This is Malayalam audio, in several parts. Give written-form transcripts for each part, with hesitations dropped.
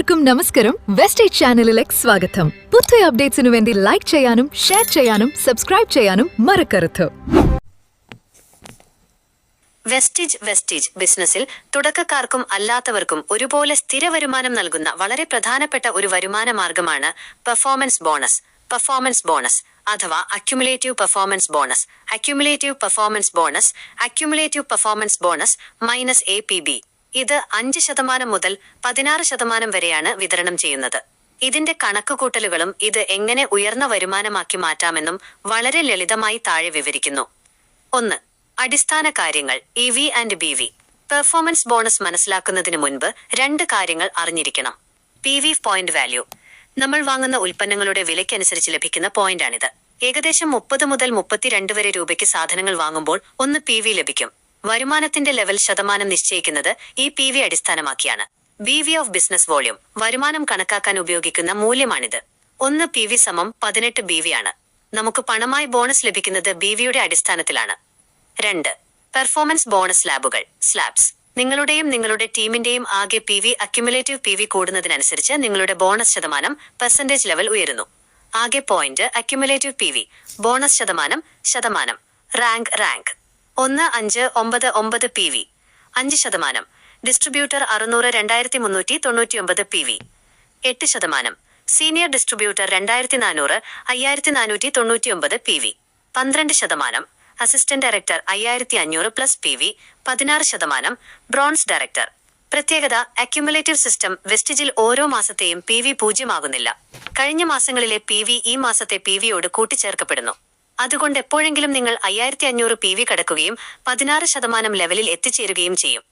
എല്ലാവർക്കും നമസ്കാരം. വെസ്റ്റേജ് ചാനലിലേക്ക് സ്വാഗതം. പുതിയ അപ്ഡേറ്റ്സിനു വേണ്ടി ലൈക്ക് ചെയ്യാനും ഷെയർ ചെയ്യാനും സബ്സ്ക്രൈബ് ചെയ്യാനും മറക്കരുത്. വെസ്റ്റേജ് ബിസിനസ്സിൽ തുടക്കക്കാർക്കും അല്ലാത്തവർക്കും ഒരുപോലെ സ്ഥിര വരുമാനം നൽകുന്ന വളരെ പ്രധാനപ്പെട്ട ഒരു വരുമാന മാർഗമാണ് പെർഫോമൻസ് ബോണസ് അഥവാ accumulative performance bonus minus APB. ഇത് 5% മുതൽ 16% വരെയാണ് വിതരണം ചെയ്യുന്നത്. ഇതിന്റെ കണക്കുകൂട്ടലുകളും ഇത് എങ്ങനെ ഉയർന്ന വരുമാനമാക്കി മാറ്റാമെന്നും വളരെ ലളിതമായി താഴെ വിവരിക്കുന്നു. 1. അടിസ്ഥാന കാര്യങ്ങൾ EV and BV. Performance bonus മനസ്സിലാക്കുന്നതിന് മുൻപ് 2 കാര്യങ്ങൾ അറിഞ്ഞിരിക്കണം. PV point value. നമ്മൾ വാങ്ങുന്ന ഉൽപ്പന്നങ്ങളുടെ വിലയ്ക്കനുസരിച്ച് ലഭിക്കുന്ന പോയിന്റാണിത്. ഏകദേശം 30 മുതൽ 32 വരെ രൂപയ്ക്ക് സാധനങ്ങൾ വാങ്ങുമ്പോൾ 1 PV ലഭിക്കും. വരുമാനത്തിന്റെ ലെവൽ ശതമാനം നിശ്ചയിക്കുന്നത് ഈ PV അടിസ്ഥാനമാക്കിയാണ്. BV of business volume. വരുമാനം കണക്കാക്കാൻ ഉപയോഗിക്കുന്ന മൂല്യമാണിത്. 1 PV സമം 18 BV ആണ്. നമുക്ക് പണമായി ബോണസ് ലഭിക്കുന്നത് BVയുടെ അടിസ്ഥാനത്തിലാണ്. 2. Performance bonus slabs. നിങ്ങളുടെയും നിങ്ങളുടെ ടീമിന്റെയും ആകെ PV അക്യുമുലേറ്റീവ് PV കൂടുന്നതിനനുസരിച്ച് നിങ്ങളുടെ ബോണസ് ശതമാനം പെർസെന്റേജ് ലെവൽ ഉയരുന്നു. ആകെ പോയിന്റ് അക്യുമുലേറ്റീവ് PV. ബോണസ് ശതമാനം. Rank 1, 5, 9, 9 PV. 5%. Distributor 600, 2399 PV. 8%. Senior distributor 2400, 5499 PV. 12%. Assistant director 5500 plus PV. 16%. Bronze director. പ്രത്യേകത: അക്യുമുലേറ്റീവ് സിസ്റ്റം വെസ്റ്റേജിൽ ഓരോ മാസത്തെയും PV 0 ആകുന്നില്ല. കഴിഞ്ഞ മാസങ്ങളിലെ PV ഈ മാസത്തെ PVയോട് കൂട്ടിച്ചേർക്കപ്പെടുന്നു. അതുകൊണ്ട് എപ്പോഴെങ്കിലും നിങ്ങൾ 5500 PV കടക്കുകയും 16% ലെവലിൽ എത്തിച്ചേരുകയും ചെയ്യും.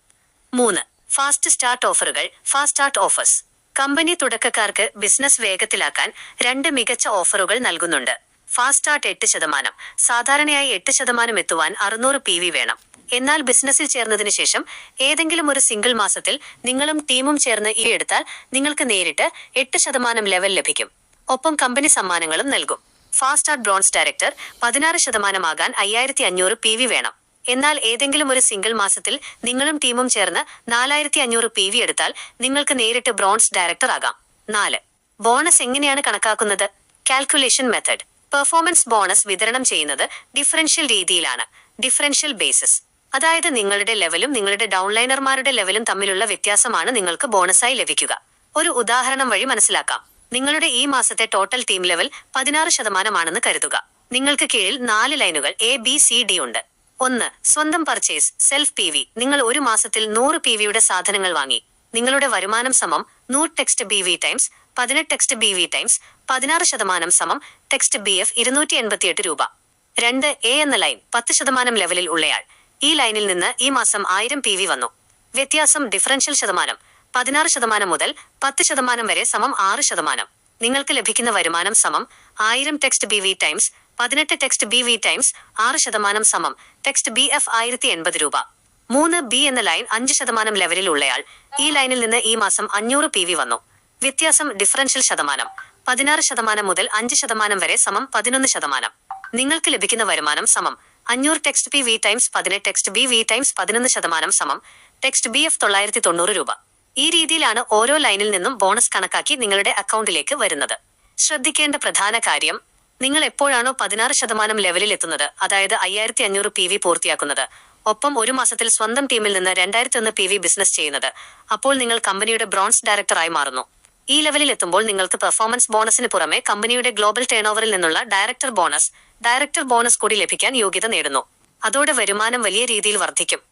3. Fast start offers. കമ്പനി തുടക്കക്കാർക്ക് ബിസിനസ് വേഗത്തിലാക്കാൻ 2 മികച്ച ഓഫറുകൾ നൽകുന്നുണ്ട്. Fast start 8%. സാധാരണയായി 8% എത്തുവാൻ 600 PV വേണം. എന്നാൽ ബിസിനസ്സിൽ ചേർന്നതിന് ശേഷം ഏതെങ്കിലും ഒരു സിംഗിൾ മാസത്തിൽ നിങ്ങളും ടീമും ചേർന്ന് ഈ എടുത്താൽ നിങ്ങൾക്ക് നേരിട്ട് 8% ലെവൽ ലഭിക്കും. ഒപ്പം കമ്പനി സമ്മാനങ്ങളും നൽകും. ഫാസ്റ്റ് സ്റ്റാർട്ട് ബ്രോൺസ് ഡയറക്ടർ 16% ആകാൻ 5500 PV വേണം. എന്നാൽ ഏതെങ്കിലും ഒരു സിംഗിൾ മാസത്തിൽ നിങ്ങളും ടീമും ചേർന്ന് 4500 PV എടുത്താൽ നിങ്ങൾക്ക് നേരിട്ട് ബ്രോൺസ് ഡയറക്ടർ ആകാം. 4. ബോണസ് എങ്ങനെയാണ് കണക്കാക്കുന്നത്? Calculation method. പെർഫോമൻസ് ബോണസ് വിതരണം ചെയ്യുന്നത് ഡിഫറൻഷ്യൽ രീതിയിലാണ്. Differential basis. അതായത് നിങ്ങളുടെ ലെവലും നിങ്ങളുടെ ഡൗൺലൈനർമാരുടെ ലെവലും തമ്മിലുള്ള വ്യത്യാസമാണ് നിങ്ങൾക്ക് ബോണസായി ലഭിക്കുക. ഒരു ഉദാഹരണം വഴി മനസ്സിലാക്കാം. നിങ്ങളുടെ ഈ മാസത്തെ ടോട്ടൽ ടീം ലെവൽ 16% ആണെന്ന് കരുതുക. നിങ്ങൾക്ക് കീഴിൽ 4 ലൈനുകൾ ABCD ഉണ്ട്. 1. സ്വന്തം പർച്ചേസ് സെൽഫ് PV. നിങ്ങൾ ഒരു മാസത്തിൽ 100 PVയുടെ സാധനങ്ങൾ വാങ്ങി. നിങ്ങളുടെ വരുമാനം സമം 100 text BV times 18 text BV times 16% സമം ടെക്സ്റ്റ് BF 288 രൂപ. 2. A എന്ന ലൈൻ 10% ലെവലിൽ ഉള്ളയാൾ. ഈ ലൈനിൽ നിന്ന് ഈ മാസം 1000 PV വന്നു. വ്യത്യാസം ഡിഫറൻഷ്യൽ ശതമാനം. 16% മുതൽ 10% വരെ സമം 6%. നിങ്ങൾക്ക് ലഭിക്കുന്ന വരുമാനം സമം 1000 text BV times 18 text BV times 6% സമം ടെക്സ്റ്റ് BF 1080 രൂപ. 3. B എന്ന ലൈൻ 5% ലെവലിൽ ഉള്ളയാൾ. ഈ ലൈനിൽ നിന്ന് ഈ മാസം 500 PV വന്നു. വ്യത്യാസം ഡിഫറൻഷ്യൽ ശതമാനം. 16% മുതൽ 5% വരെ സമം 11%. നിങ്ങൾക്ക് ലഭിക്കുന്ന വരുമാനം സമം 500 text PV times 18 text BV times 11% സമം ടെക്സ്റ്റ് BF 990 രൂപ. ഈ രീതിയിലാണ് ഓരോ ലൈനിൽ നിന്നും ബോണസ് കണക്കാക്കി നിങ്ങളുടെ അക്കൗണ്ടിലേക്ക് വരുന്നത്. ശ്രദ്ധിക്കേണ്ട പ്രധാന കാര്യം: നിങ്ങൾ എപ്പോഴാണോ 16% ലെവലിൽ എത്തുന്നത്, അതായത് 5500 PV പൂർത്തിയാക്കുന്നത്, ഒപ്പം ഒരു മാസത്തിൽ സ്വന്തം ടീമിൽ നിന്ന് 2001 PV ബിസിനസ് ചെയ്യുന്നത്, അപ്പോൾ നിങ്ങൾ കമ്പനിയുടെ ബ്രോൺസ് ഡയറക്ടറായി മാറുന്നു. ഈ ലെവലിൽ എത്തുമ്പോൾ നിങ്ങൾക്ക് പെർഫോമൻസ് ബോണസിന് പുറമെ കമ്പനിയുടെ ഗ്ലോബൽ ടേൺഓവറിൽ നിന്നുള്ള ഡയറക്ടർ ബോണസ് കൂടി ലഭിക്കാൻ യോഗ്യത നേടുന്നു. അതോടെ വരുമാനം വലിയ രീതിയിൽ വർദ്ധിക്കും.